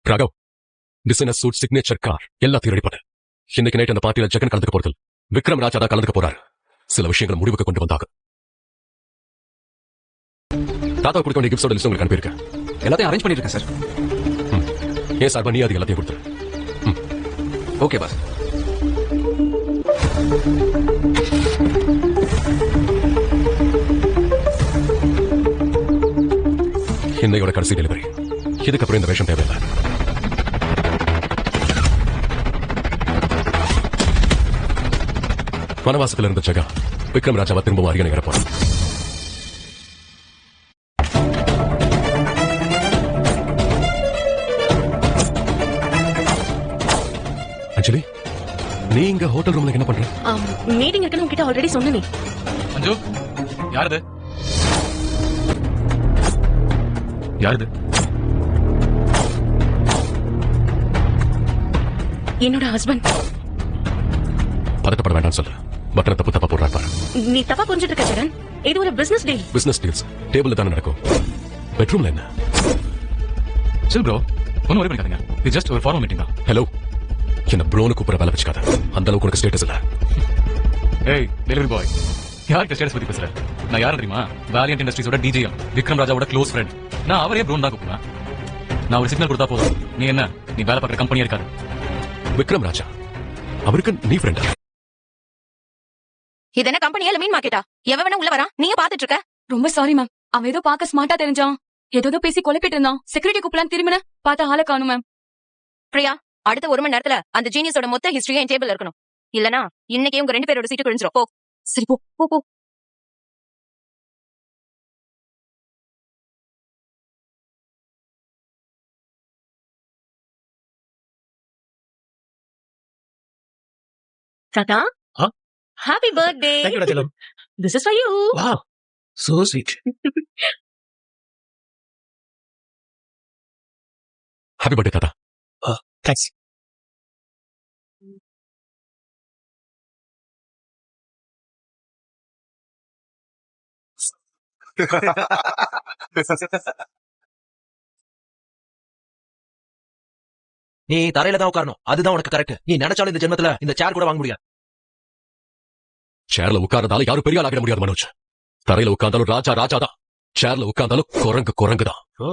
Raghav, designer suit, signature car எல்லாத்தையும் ready பண்ணு. இன்னைக்கு நைட் அந்த பார்ட்டியில ஜெகன் கலந்துக்க போறது விக்ரம் ராஜா தான் கலந்துக்க போறாரு. சில விஷயங்களை முடிவுக்கு கொண்டு வந்தாங்க. தாத்தா கொடுக்க வேண்டிய கிஃப்ட்ஸோட லிஸ்ட் உங்களுக்கு அனுப்பியிருக்கேன். எல்லாத்தையும் அரேஞ்ச் பண்ணிருக்கேன் சார். ஏன் சார் நீ அது எல்லாத்தையும் கொடுத்துரு. Okay boss. இன்னையோட கடைசி டெலிவரி. இதுக்கப்புறம் இந்த வேஷம் தேவையில்லை. வனவாசத்தில் இருந்த ஜெகா விக்ரம் ராஜாவை திரும்பவும் அரியணை இறப்பான். அஞ்சலி, நீ இங்க ஹோட்டல் ரூம்ல என்ன பண்ற? மீட்டிங் இருக்குன்னு உன்கிட்ட ஆல்ரெடி சொன்னேனே. அஞ்சு, யாருது? யாருது? என்னோட ஹஸ்பண்ட். பதட்டப்பட வேண்டாம் சொல்லு. பட்டனை தப்பா போடுறா பாரு. நீ தப்பா புரிஞ்சிட்டு இருக்க ஜெகன். இது ஒரு பிசினஸ் டீல். பிசினஸ் டீல்ஸ் டேபிள்ல தானே நடக்கும். பெட்ரூம்ல என்ன? சில் ப்ரோ, ஒன்னும் வரி பண்ணிக்காதீங்க. இது ஜஸ்ட் ஒரு ஃபார்மல் மீட்டிங் தான். ஹலோ, என்ன ப்ரோனு கூப்பிட வேலை வச்சுக்காத. அந்த அளவுக்கு உனக்கு ஸ்டேட்டஸ் இல்ல. ஏய் டெலிவரி பாய், யாருக்கு ஸ்டேட்டஸ் பத்தி பேசுற? நான் யாரும் தெரியுமா? வேலியன்ட் இண்டஸ்ட்ரீஸோட டிஜிஎம், விக்ரம் ராஜாவோட க்ளோஸ் ஃப்ரெண்ட். நான் அவரே ப்ரோன் தான் கூப்பிடுவேன். நான் ஒரு சிக்னல் கொடுத்தா போதும். நீ என்ன, நீ வேலை பார்க்குற கம்பெனியா இருக்காது. விக்ரம் ராஜா அவருக்கு நீ ஃப்ரெண்டா? இது என்ன கம்பெனியா இல்ல மீன் மார்க்கெட்டா? எவன் வேணா உள்ள வரா, நீங்க பாத்துட்டு இருக்க. ரொம்ப சாரி மேம். அவன் ஏதோ பாக்க ஸ்மார்ட்டா தெரிஞ்சான். ஏதோ பேசி குழப்பிட்டு இருந்தான். செக்யூரிட்டி கூப்பிடலாம் திரும்பின பார்த்தா ஆளை காணும் மேம். பிரியா, அடுத்த 1 மணி நேரத்துல அந்த ஜீனியஸோட மொத்த ஹிஸ்டரியே என் டேபிள்ல இருக்கணும். இல்லனா இன்னைக்கே உங்க 2 பேரோட சீட்டு கிழிஞ்சிரும். போ. சரி போ போ போ. தாத்தா, happy birthday. Thank you, Rajalam. This is for you. Wow, so sweet. Happy birthday தாத்தா. Thanks. நீ தரையில தான் உட்காரணும். அதுதான் உனக்கு கரெக்ட். நீ நினைச்சாலும் இந்த ஜென்மத்துல இந்த சேர் கூட வாங்க முடியாது. சேர்ல உட்கார்ந்தாலும் யாரும் பெரிய ஆளாகிட முடியாது மனோஜ். தரையில உட்கார்ந்தாலும் ராஜா ராஜா தான். சேர்ல உட்கார்ந்தாலும் குரங்கு தான். ஓ,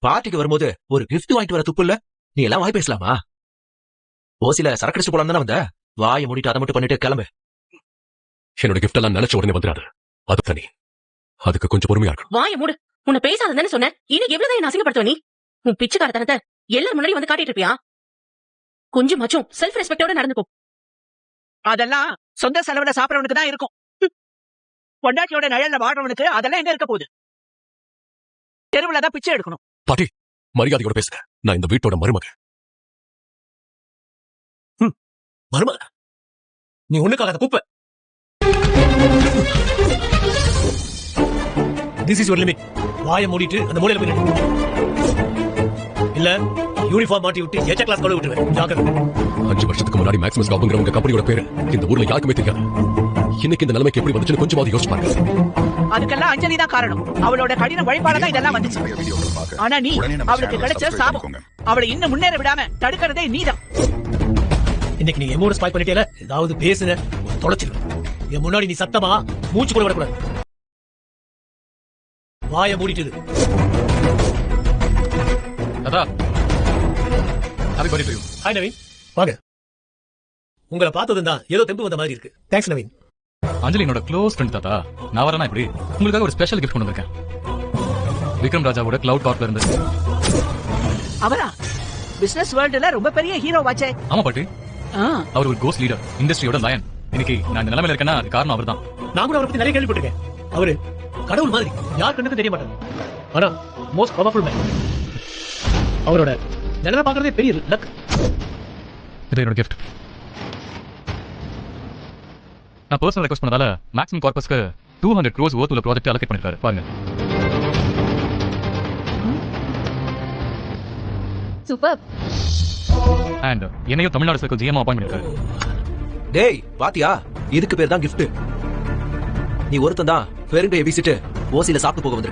பார்ட்டிக்கு வரும்போது ஒரு கிஃப்ட் வாங்கிட்டு வர துப்பு இல்ல. நீ எல்லாம் வாய் பேசலாமா? ஓசில சரக்கு அடிச்சு போலாம் தானே வந்த. வாயை மூடிட்டு அதை மட்டும் பண்ணிட்டு கிளம்பு. என்னோட கிஃப்ட் எல்லாம் நினைச்ச உடனே வந்துடாது. அது தனி. அதுக்கு கொஞ்சம் பொறுமையா இருக்கும். வாயை மூடு. உன்னை பேசாதன்னு சொன்னேன். இன்னைக்கு எவ்வளவுதான் என்ன அசிங்கப்படுத்துவ நீ? உன் பிச்சைக்காரத்தனத்தை எல்லாரும் முன்னாடி வந்து காட்டிட்டு இருப்பியா? கொஞ்சமாச்சும் செல்ஃப் ரெஸ்பெக்டோட நடந்துக்கும். அதெல்லாம் சொந்த செலவுல சாப்பிடறவனுக்கு தான் இருக்கும். பொண்டாட்டியோட நிழல்ல வாழ்றவனுக்கு அதெல்லாம் எங்க இருக்க போகுது? தெருவுல தான் பிச்சை எடுக்கணும். பாட்டி, மரியாதையோட பேசுங்க. நான் இந்த வீட்டோட மருமக. மருமக, நீ ஒண்ணுக்காக குப்பை. This is your limit. வாயை மூடிட்டு அந்த மூலையில போய் நில்லு. இல்ல யூனிஃபார்ம் மாட்டி விட்டு எச்ச கிளாஸ் கூட விட்டுருவேன். ஜாக்கிரதை. 5 வருஷத்துக்கு முன்னாடி மேக்ஸிமம் ஸ்டாப்ங்கிற உங்க கம்பெனியோட பேரு இந்த ஊர்ல யாருக்குமே தெரியாது. இன்னைக்கு இந்த நிலைமைக்கு எப்படி வந்துச்சுன்னு கொஞ்சமாவது யோசிச்சு பாருங்க. அதுக்கெல்லாம் அஞ்சலி தான் காரணம். அவளோட கடின உழைப்பாலதான் இதெல்லாம் வந்துச்சு. ஆனா நீ அவளுக்கு கிடைச்ச சாபம். அவளை இன்னும் முன்னேற விடாம தடுக்கிறதே நீதான். இன்னைக்கு நீ எமோட ஸ்பாய் பண்ணிட்டேல, ஏதாவது பேசுன தொலைச்சிருவேன். என் முன்னாடி நீ சத்தமா மூச்சு கூட விடக்கூடாது. வாயை மூடிட்டு இரு. தாத்தா, happy birthday to you. Hi Naveen, வாங்க. உங்களை பார்த்ததும் தான் ஏதோ தெம்பு வந்த மாதிரி இருக்கு. தேங்க்ஸ் நவீன். அஞ்சலி என்னோட க்ளோஸ் ஃப்ரெண்ட் தாத்தா. நான் வரேனா இப்படி உங்களுக்காக ஒரு ஸ்பெஷல் கிஃப்ட் கொண்டு வந்திருக்கேன். விக்ரம் ராஜாவோட கிளவுட் கார்ப்ல இருந்து. அவரா பிசினஸ் வேர்ல்டுல ரொம்ப பெரிய ஹீரோ வாச்சே. ஆமா பாட்டி, அவர் ஒரு கோஸ்ட் லீடர், இண்டஸ்ட்ரியோட லயன். இன்னைக்கு நான் இந்த நிலைமையில இருக்கேன்னா அது காரணம் அவர்தான். நான் கூட அவரை பத்தி நிறைய கேள்விப்பட்டிருக்கேன். அவரு கடவுள் மாதிரி, யார் கண்ணுக்கும் தெரிய மாட்டாரு. ஆனா மோஸ்ட் பவர்ஃபுல் மேன். அவரோட நிலைமை பார்க்கறதே பெரிய லக். இது என்னோட கிஃப்ட். நான் பர்சனல் ரெக்வெஸ்ட் பண்ணதால மேக்ஸிமம் கார்பஸ்க்கு 200 crores worth உள்ள ப்ராஜெக்ட் அலோகேட் பண்ணிருக்காரு. பாருங்க. சூப்பர். அண்ட் என்னையும் தமிழ்நாடு சர்க்கிள் ஜிஎம் அப்பாயிண்ட் பண்ணிருக்காரு. டேய் பாத்தியா, இதுக்கு பேர் தான் கிஃப்ட். நீ ஒருத்தன் தான் பெருங்கையை வீசிட்டு ஓசில சாப்பிட்டு போக வந்திருக்க.